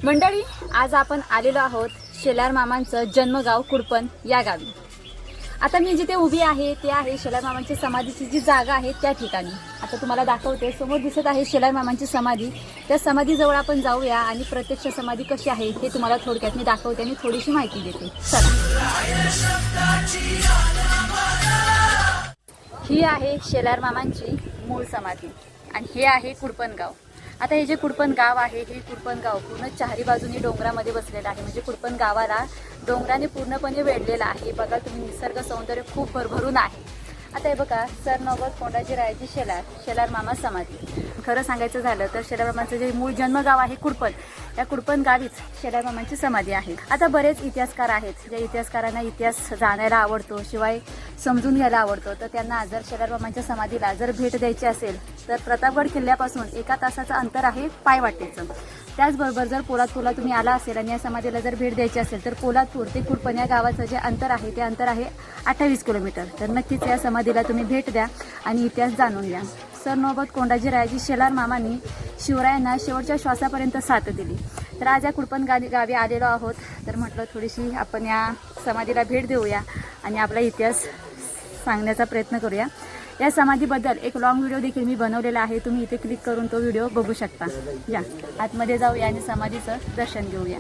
मंडळी, आज आपण आलेलो आहोत शेलार मामांचं जन्मगाव कुडपण या गावी। आता मी जिथे उभी आहे ते आहे शेलार मामांची समाधीची जी जागा आहे त्या ठिकाणी। आता तुम्हाला दाखवते, समोर दिसत आहे शेलार मामांची समाधी। त्या समाधीजवळ आपण जाऊया आणि प्रत्यक्ष समाधी कशी आहे हे तुम्हाला थोडक्यात मी दाखवते आणि थोडीशी माहिती देते। चला। ही आहे शेलार मामांची मूळ समाधी आणि हे आहे कुडपण गाव। आता हे जे कुडपण गाव आहे, हे कुडपण गाव पूर्ण चारी बाजूनी डोंगरामध्ये बसलेलं आहे। म्हणजे कुडपण गावाला डोंगराने पूर्णपणे वेढलेलं आहे। बघा तुम्ही, निसर्ग सौंदर्य खूप भरभरून आहे। आता हे बघा, सरनौबत कोंडाजीरायाची शेलार मामा समाधी। खरं सांगायचं झालं तर शेलार मामांचं जे मूळ जन्मगाव आहे कुडपण, या कुडपण गावीच शेलार मामांची समाधी आहे। आता बरेच इतिहासकार आहेत, ज्या इतिहासकारांना इतिहास जाणायला आवडतो, शिवाय समजून घ्यायला आवडतो। तर त्यांना जर शेलार मामांच्या समाधीला जर भेट द्यायची असेल तर प्रतापगड किल्ल्यापासून 1 तासाचं अंतर आहे पायवाटेचं। त्याचबरोबर जर पोलादपूरला तुम्ही आला असेल आणि या समाधीला जर भेट द्यायची असेल तर पोलादपूर ते कुडपण या गावाचं जे अंतर आहे ते अंतर आहे 28 किलोमीटर। तर नक्कीच या समाधीला तुम्ही भेट द्या आणि इतिहास जाणून घ्या। सरनौबत कोंडाजीरायाची शेलार मामांनी शिवरायांना शेवटच्या श्वासापर्यंत साथ दिली। तर आज या कुडपण गावी आलेलो आहोत, तर म्हटलं थोडीशी आपण या समाधीला भेट देऊया आणि आपला इतिहास सांगण्याचा प्रयत्न करूया। या समाधीबद्दल एक लॉंग व्हिडिओ देखील मी बनवलेला आहे, तुम्ही इथे क्लिक करून तो व्हिडिओ बघू शकता। या आतमध्ये जाऊया आणि समाधीचं दर्शन घेऊया।